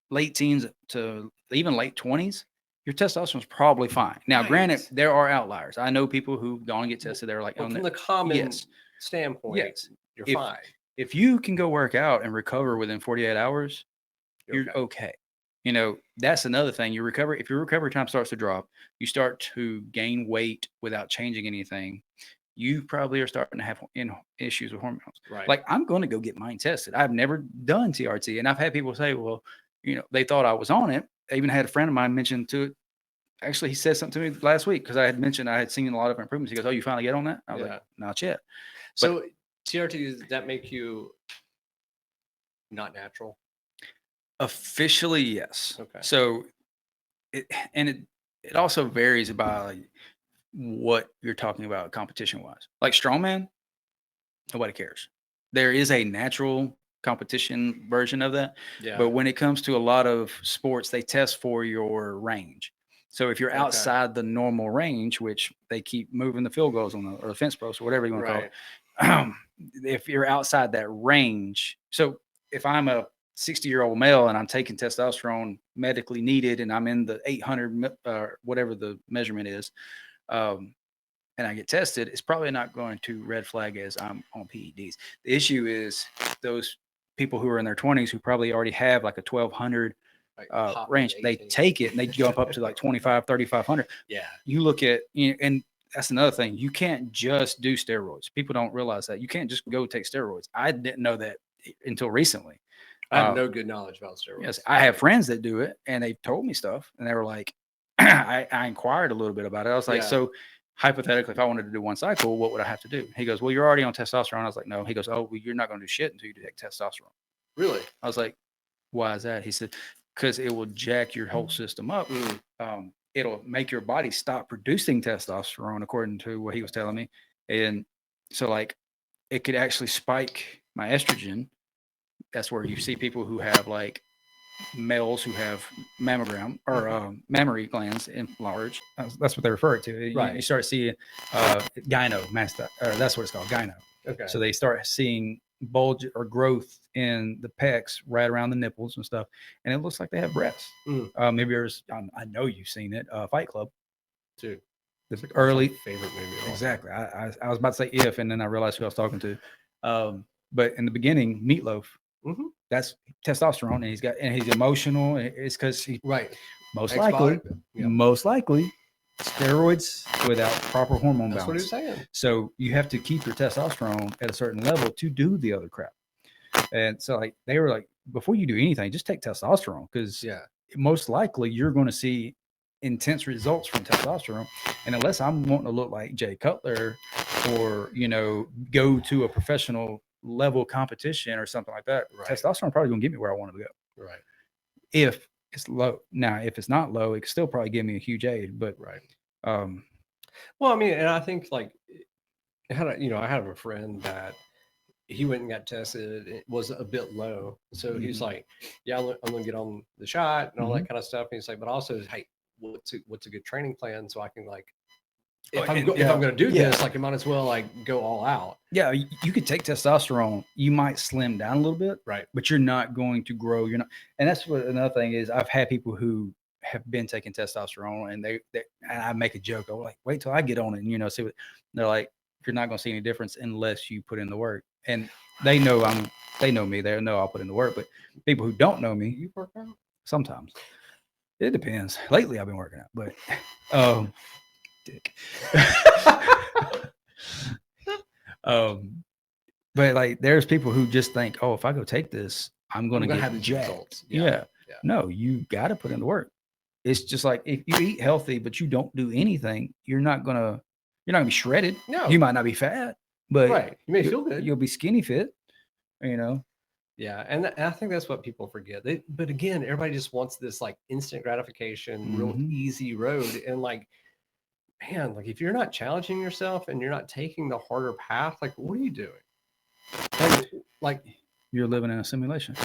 late teens to even late 20s, your testosterone is probably fine. Now, granted, Right. there are outliers. I know people who go and get tested. They're like, But from the common yes, standpoint, yes. you're If- fine. if you can go work out and recover within 48 hours, you're okay. You know, that's another thing. If your recovery time starts to drop, you start to gain weight without changing anything. You probably are starting to have issues with hormones. Right. Like I'm going to go get mine tested. I've never done TRT, and I've had people say, "Well, you know, they thought I was on it." I even had a friend of mine mention to it. Actually, he said something to me last week because I had mentioned I had seen a lot of improvements. He goes, "Oh, you finally get on that?" I was like, "Not yet." So TRT, does that make you not natural? Officially, yes. Okay. So it also varies by like what you're talking about competition wise. Like strongman, nobody cares. There is a natural competition version of that. Yeah. But when it comes to a lot of sports, they test for your range. So if you're Okay. outside the normal range, which they keep moving the field goals on or the fence posts or whatever you want to call it, if you're outside that range, so if I'm a 60-year-old male and I'm taking testosterone medically needed and I'm in the 800 whatever the measurement is, and I get tested, it's probably not going to red flag as I'm on PEDs. The issue is those people who are in their 20s who probably already have like a 1200 range. They take it and they jump up to like 25, 3500. Yeah. You look at, and that's another thing. You can't just do steroids. People don't realize that. You can't just go take steroids. I didn't know that until recently. I have no good knowledge about steroids. Yes, I have friends that do it, and they've told me stuff, and they were like, I inquired a little bit about it. I was like, so hypothetically, if I wanted to do one cycle, what would I have to do? He goes, well, you're already on testosterone. I was like, no. He goes, oh, well, you're not going to do shit until you take testosterone. Really? I was like, Why is that? He said, because it will jack your whole system up. It'll make your body stop producing testosterone, according to what he was telling me. And so, like, it could actually spike my estrogen. That's where you see people who have, like, males who have mammogram or mammary glands enlarged. That's what they refer it to. Right. You start seeing gyno, that's what it's called, gyno. Okay. So they start seeing bulge or growth in the pecs right around the nipples and stuff, and it looks like they have breasts. Maybe there's, I know you've seen it, Fight Club. Dude, The it's like early my favorite movie. exactly. I was about to say If, and then I realized who I was talking to. But in the beginning, Meatloaf, that's testosterone, and he's emotional. And it's because he Right. most Ex-body. likely steroids without proper hormone That's what he balance. was saying. So you have to keep your testosterone at a certain level to do the other crap. And so, like, they were like, before you do anything, just take testosterone, because most likely you're going to see intense results from testosterone. And unless I'm wanting to look like Jay Cutler, or, you know, go to a professional level competition or something like that, testosterone probably going to get me where I want to go. Right. If it's low. Now, if it's not low, it can still probably give me a huge aid. But well, I mean, and I think, like, I had a friend that he went and got tested. It was a bit low, so he's like, "Yeah, I'm going to get on the shot and all that kind of stuff." And he's like, "But also, hey, what's a good training plan so I can, like, if I'm going to do this, like, I might as well, like, go all out." Yeah, you could take testosterone. You might slim down a little bit, right? But you're not going to grow. You're not, and that's what another thing is. I've had people who have been taking testosterone, and and I make a joke. I'm like, wait till I get on it, and, you know, see what they're like. You're not going to see any difference unless you put in the work. And they know they know me. They know I'll put in the work. But people who don't know me, you work out sometimes. It depends. Lately, I've been working out, but dick. But, like, there's people who just think, oh, if I go take this, I'm going to get have jacked. results. Yeah. No, you got to put in the work. It's just like, if you eat healthy but you don't do anything, you're not gonna be shredded. No, you might not be fat, but you may feel good. You'll be skinny fit. You know. Yeah, and I think that's what people forget. But again, everybody just wants this, like, instant gratification, real easy road, and, like, man, like, if you're not challenging yourself and you're not taking the harder path, like, what are you doing? Like you're living in a simulation.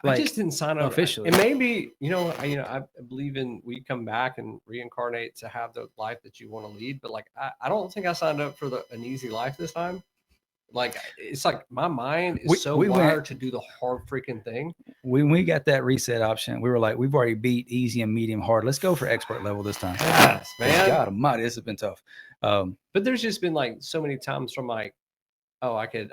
Like, I just didn't sign up officially. And maybe, I believe in we come back and reincarnate to have the life that you want to lead. But, like, I don't think I signed up for an easy life this time. Like, it's like my mind is wired to do the hard freaking thing. When we got that reset option, we were like, we've already beat easy and medium hard. Let's go for expert level this time. Yes, man. God almighty, this has been tough. But there's just been, like, so many times from, like, oh, I could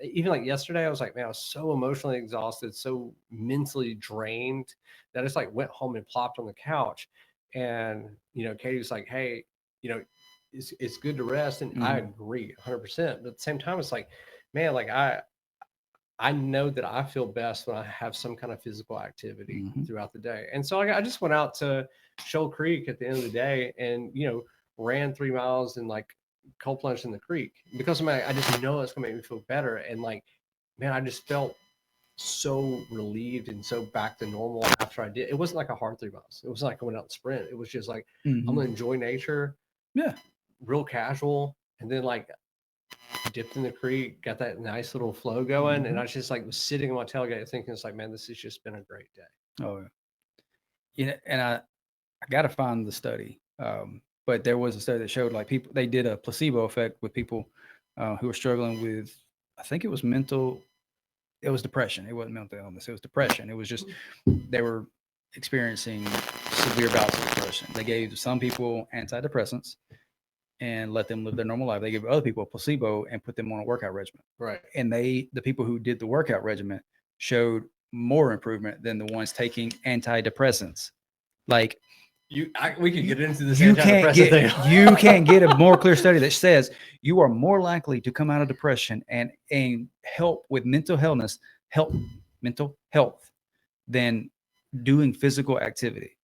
even, like, yesterday, I was like, man, I was so emotionally exhausted, so mentally drained that I just, like, went home and plopped on the couch. And, Katie was like, hey, it's good to rest. And I agree 100%. But at the same time, it's like, man, like, I know that I feel best when I have some kind of physical activity throughout the day. And so I just went out to Shoal Creek at the end of the day and, ran 3 miles and, like, cold plunged in the creek because I just know it's gonna make me feel better. And, like, man, I just felt so relieved and so back to normal after I did. It wasn't like a hard 3 miles. It was like going out and sprint. It was just like, I'm gonna enjoy nature. Yeah. Real casual. And then, like, dipped in the creek, got that nice little flow going. And I just, like, was sitting on my tailgate thinking, it's like, man, this has just been a great day. Oh, yeah. And I got to find the study. But there was a study that showed, like, people, they did a placebo effect with people who were struggling with, I think it was depression. It wasn't mental illness. It was depression. It was just, they were experiencing severe bouts of depression. They gave some people antidepressants and let them live their normal life. They gave other people a placebo and put them on a workout regimen. Right. And the people who did the workout regimen showed more improvement than the ones taking antidepressants. Like, we could get into this. You can't get a more clear study that says you are more likely to come out of depression and help with mental health than doing physical activity.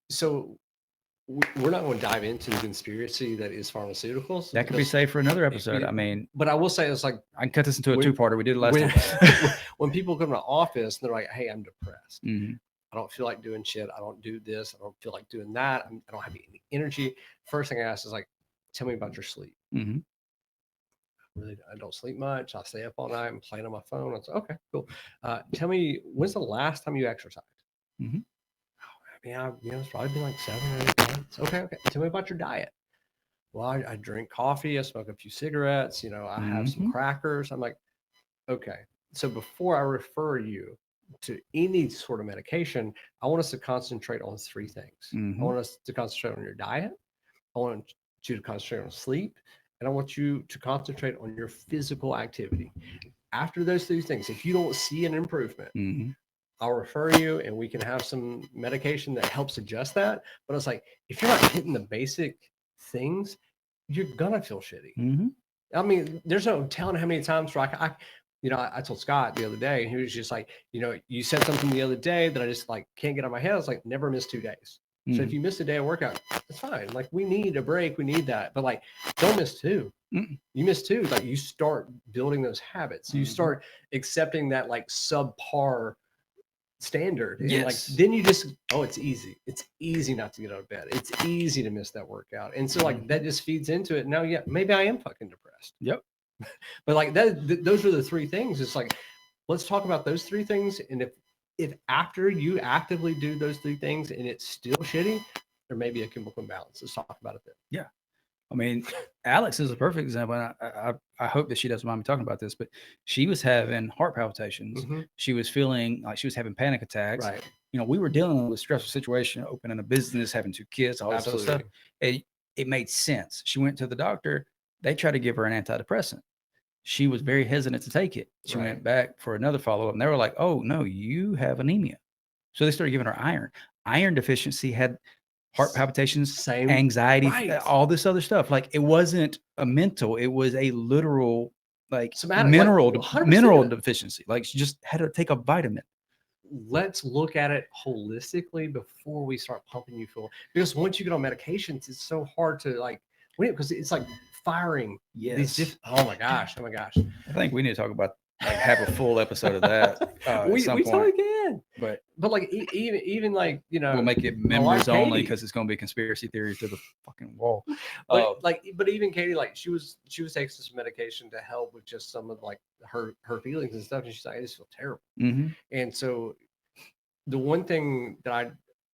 So we're not going to dive into the conspiracy that is pharmaceuticals. That could be saved for another episode. I mean, but I will say it's like I can cut this into a two-parter. We did it last time. When people come to the office and they're like, "Hey, I'm depressed. Mm-hmm. I don't feel like doing shit. I don't do this. I don't feel like doing that. I don't have any energy." First thing I ask is like, "Tell me about your sleep." Mm-hmm. I don't sleep much. I stay up all night. I'm playing on my phone. It's okay, cool. Tell me, when's the last time you exercised? Mm-hmm. It's probably been like 7 or 8 months. Okay. Tell me about your diet. Well, I drink coffee. I smoke a few cigarettes. I have some crackers. I'm like, okay. So before I refer you to any sort of medication, I want us to concentrate on 3 things. I want us to concentrate on your diet. I want you to concentrate on sleep. And I want you to concentrate on your physical activity. After those 3 things, if you don't see an improvement, I'll refer you and we can have some medication that helps adjust that. But it's like, if you're not hitting the basic things, you're going to feel shitty. I mean, there's no telling how many times where I told Scott the other day, and he was just like, you said something the other day that I just like can't get out of my head. I was like, never miss 2 days. So if you miss a day of workout, it's fine. Like, we need a break. We need that. But like, don't miss 2. You miss 2. Like, you start building those habits. You start accepting that like subpar standard. And like, then you just, it's easy. It's easy not to get out of bed. It's easy to miss that workout. And so like that just feeds into it. Now, yeah, maybe I am fucking depressed. Yep. But like those are the 3 things. It's like, let's talk about those 3 things. And if after you actively do those 3 things and it's still shitty, there may be a chemical imbalance. Let's talk about it then. Yeah. I mean, Alex is a perfect example. And I hope that she doesn't mind me talking about this, but she was having heart palpitations. She was feeling like she was having panic attacks. Right. We were dealing with a stressful situation, opening a business, having 2 kids, all this other stuff. It made sense. She went to the doctor. They tried to give her an antidepressant. She was very hesitant to take it. She went back for another follow-up, and they were like, "Oh, no, you have anemia." So they started giving her iron. Iron deficiency had heart palpitations, anxiety, all this other stuff. Like, it wasn't a mental, it was a literal, like, mineral deficiency. Like, she just had to take a vitamin. Let's look at it holistically before we start pumping you full. Because once you get on medications, it's so hard to like, because it's like firing. Oh my gosh. I think we need to talk about, like, have a full episode of that. We totally can. But like even like, we'll make it members only, because it's going to be conspiracy theories to the fucking wall. But even Katie, like, she was taking some medication to help with just some of like her feelings and stuff, and she's like, I just feel terrible. And so the one thing that I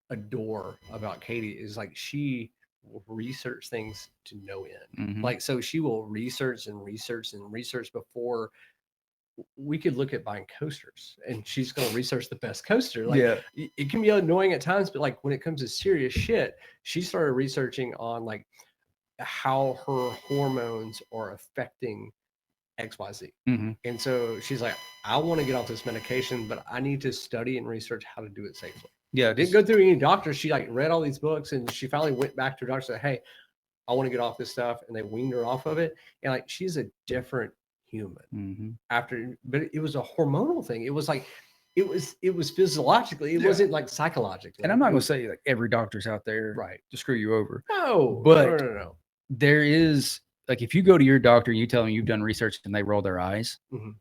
adore about Katie is like, she will research things to no end. Like, so she will research before we could look at buying coasters, and she's going to research the best coaster. Like, it can be annoying at times, but like when it comes to serious shit, she started researching on like how her hormones are affecting XYZ. And so she's like, I want to get off this medication, but I need to study and research how to do it safely. Didn't go through any doctor. She like read all these books, and she finally went back to her doctor and said, hey, I want to get off this stuff. And they weaned her off of it. And like, she's a different human after, but it was a hormonal thing. It was like, it was physiologically, it wasn't like psychologically. And I'm not going to say like every doctor's out there to screw you over. No, but no. There is, like, if you go to your doctor and you tell them you've done research and they roll their eyes, you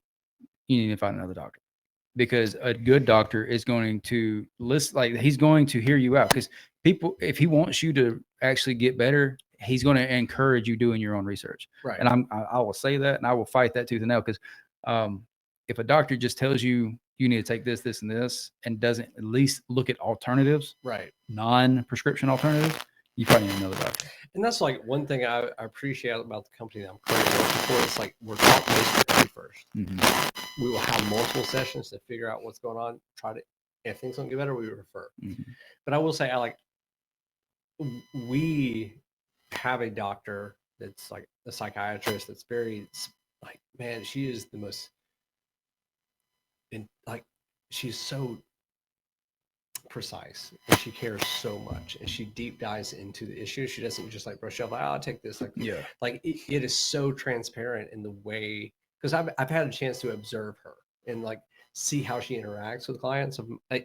need to find another doctor, because a good doctor is going to listen. Like, he's going to hear you out, because if he wants you to actually get better, he's going to encourage you doing your own research. And I will say that, and I will fight that tooth and nail, because if a doctor just tells you you need to take this, this, and this, and doesn't at least look at alternatives, non-prescription alternatives, you probably need another doctor. And that's like one thing I appreciate about the company that I'm currently working for. It's like, we're talking basically first. We will have multiple sessions to figure out what's going on. If things don't get better, we refer. But I will say, we have a doctor that's like a psychiatrist that's very like, man, she is the most, she's so precise, and she cares so much, and she deep dives into the issue. She doesn't just like brush off, like, I'll take this. Like, like it is so transparent in the way, because I've had a chance to observe her and like see how she interacts with clients,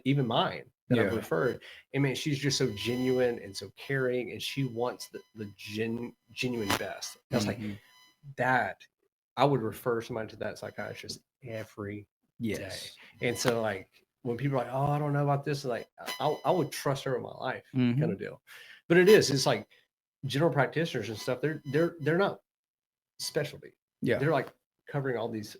even mine, that I've Yeah. referred. I mean, she's just so genuine and so caring, and she wants the genuine best. That's like Mhm. that. I would refer somebody to that psychiatrist every day. Yes. And so, like, when people are like, "Oh, I don't know about this," like, I would trust her with my life, kind Mhm. of deal. But it's like general practitioners and stuff. They're not specialty. Yeah. They're like covering all these.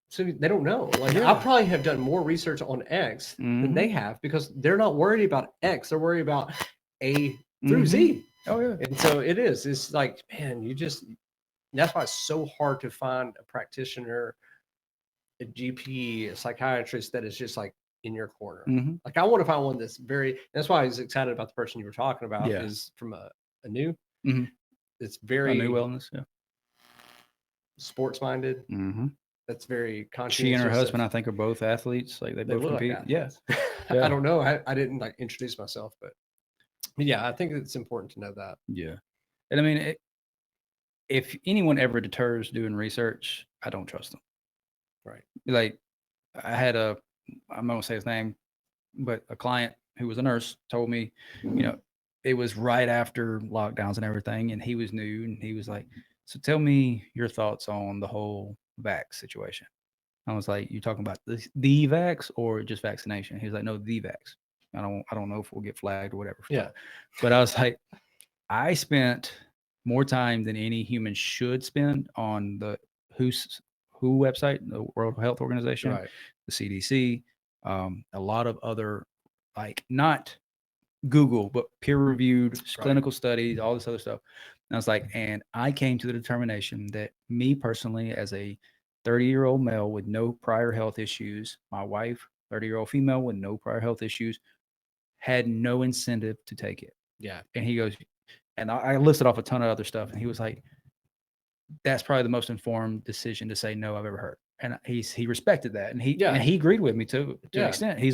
So they don't know. Like, I Yeah. probably have done more research on X than they have, because they're not worried about X. They're worried about A through Z. Oh yeah. And so it's like, man, that's why it's so hard to find a practitioner, a GP, a psychiatrist that is just like in your corner. Mhm. Like, I want to find one that's why I was excited about the person you were talking about, Yeah. is from a new, Mhm. it's A very new wellness. Yeah. sports minded. Mm-hmm. That's very conscientious. She and her husband, I think, are both athletes. Like they They both look like compete. Yeah. athletes. Yeah. I don't know. I didn't like introduce myself, but yeah, I think it's important to know that. Yeah. And I mean, if anyone ever deters doing research, I don't trust them. Right. Like I had I'm not gonna say his name, but a client who was a nurse told me, it was right after lockdowns and everything, and he was new, and he was like, "So tell me your thoughts on the whole vax situation." I was like, "You talking about the vax or just vaccination?" He was like, "No, the vax." I don't know if we'll get flagged or whatever. Yeah. But I was like, I spent more time than any human should spend on the WHO website, the World Health Organization, Right. the CDC, a lot of other, like, not Google, but peer-reviewed clinical studies, all this other stuff. And I was like, and I came to the determination that me personally, as a 30-year-old male with no prior health issues, my wife, 30-year-old female with no prior health issues, had no incentive to take it. Yeah. And he goes, and I listed off a ton of other stuff, and he was like, that's probably the most informed decision to say no I've ever heard. And he respected that, and he agreed with me to an extent. He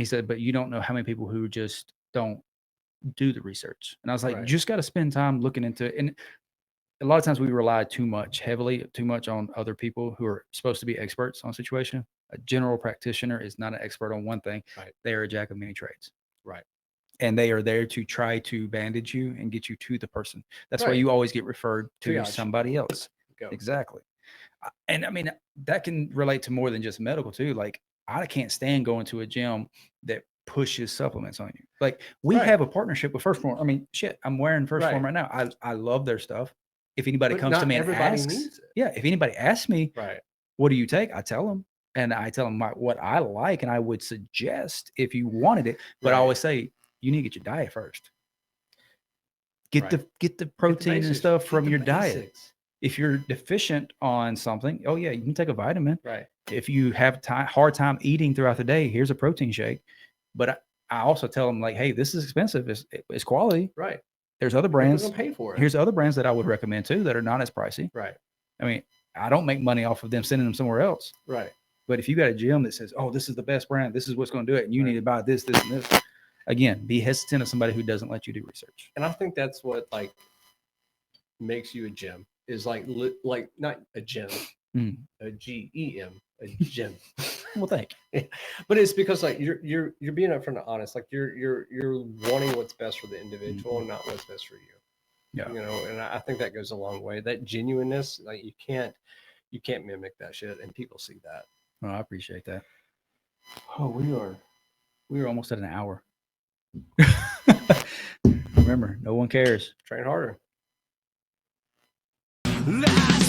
said, but you don't know how many people who just don't do the research. And I was like, you just got to spend time looking into it. And a lot of times we rely too much on other people who are supposed to be experts on a situation. A general practitioner is not an expert on one thing. Right. They are a jack of many trades. Right. And they are there to try to bandage you and get you to the person. That's why you always get referred to somebody else. Go. Exactly. And I mean, that can relate to more than just medical too. Like, I can't stand going to a gym that pushes supplements on you. Like, we have a partnership with First Form. I mean, shit, I'm wearing First Form right now. I love their stuff. If anybody comes to me and asks, if anybody asks me, what do you take? I tell them, and I tell them what I like, and I would suggest if you wanted it. But I always say, you need to get your diet first. Get the protein and stuff from your diet. If you're deficient on something, you can take a vitamin. Right. If you have hard time eating throughout the day, here's a protein shake. But I also tell them, like, hey, this is expensive. It's quality. Right. There's other brands. Pay for it. Here's other brands that I would recommend too that are not as pricey. Right. I mean, I don't make money off of them sending them somewhere else. Right. But if you got a gym that says, oh, this is the best brand, this is what's going to do it, and you need to buy this, this, and this. Again, be hesitant of somebody who doesn't let you do research. And I think that's what, like, makes you a gym, is like not a gym, a GEM, a gym. Well, thank you. But it's because, like, you're being upfront and honest. Like, you're wanting what's best for the individual, and not what's best for you. Yeah. And I think that goes a long way. That genuineness, like, you can't mimic that shit, and people see that. Oh, I appreciate that. Oh, we are almost at an hour. Remember, no one cares. Train harder. Last